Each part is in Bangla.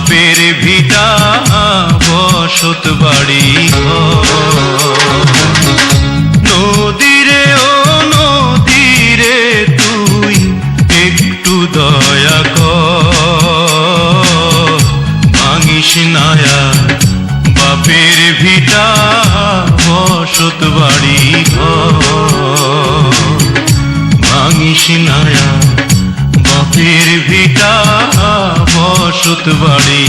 বাপের ভিটা বসত বাড়ি নদীরে ও নদীরে তুই একটু দয়া কর ভাঙিস নায়া বাপের ভিটা বসত বাড়ি ভাঙিস নায়া বাপের ভিটা বসত বাড়ি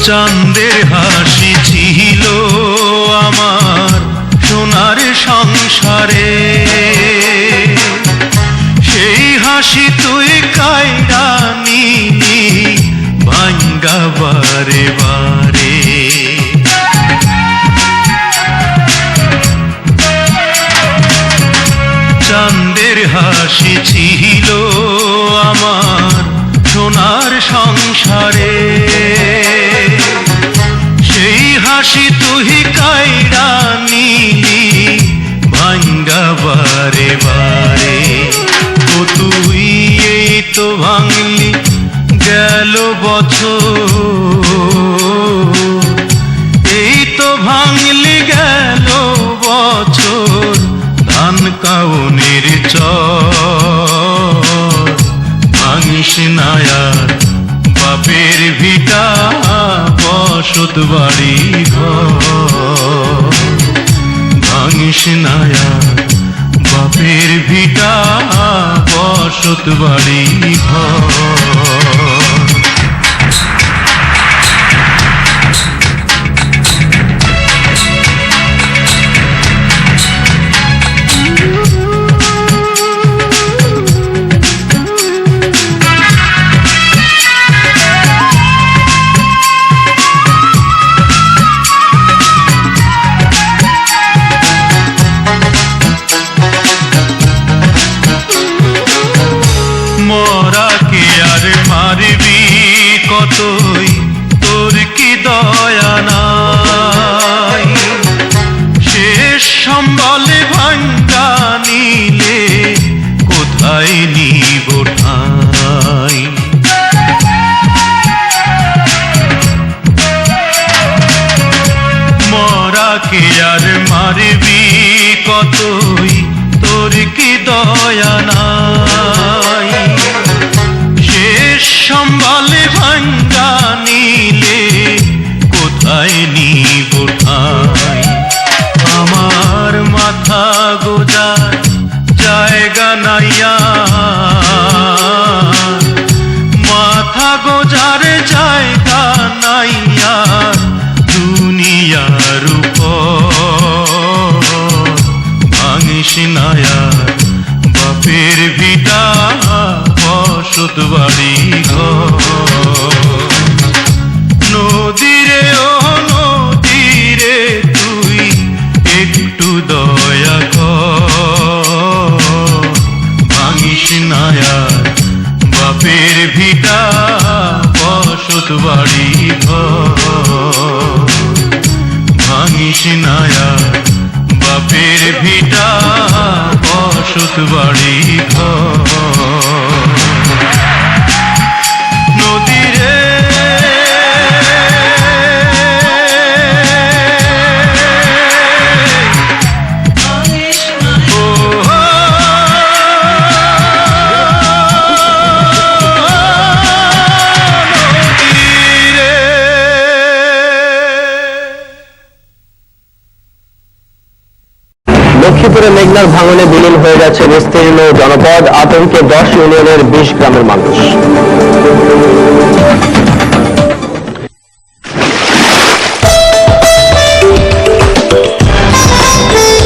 চাঁদের হাসি ছিল আমার সোনার সংসারে সেই হাসি তুই কাইরা নিলি ভাঙ্গা বারে বারে চাঁদের হাসি ছিল আমার সোনার সংসারে সেই হাসি তুই কাইরা নিলি ভাঙ্গা বারে বারে ও তুই এই তো ভাঙলি গেল বছর এই তো ভাঙলি গেল বছর ধান কাউনের চর ভাঙিস নায়ার বাপের ভিটা বসত বাড়ি ভাঙিস নায়া বাপের ভিটা বসত বাড়ি মরাকে আর মারবি কতই তোর কি দয়া নাই শেষ সম্বলে ভাঙ্গা নিলে কোথায় নিব ঠাই মরাকে আর মারবি কতই তোর কি দয়া নাই শেষ সম্বলে ভাঙ্গা নিলে কোথায় নিব ঠাই আমার মাথা গোজার জায়গা নাইয়া মাথা গোজার জায়গা নাইয়া দুনিয়ার উপর ভাঙিস নায়া বাপের ভিটা বসত বাড়ি নদীরে ও নদীরে তুই একটু দয়া কর ভাঙিস নায়া বাপের ভিটা বসত বাড়ি ভাঙিস নায়া বাপের ভিটা বসত বাড়ি নদীরে লক্ষ্মীপুরে মেঘনার ভাঙনে বিলীন হয়ে গেছে বিস্তীর্ণ জনপদ, আতঙ্কে 10 ইউনিয়নের 20 গ্রামের মানুষ।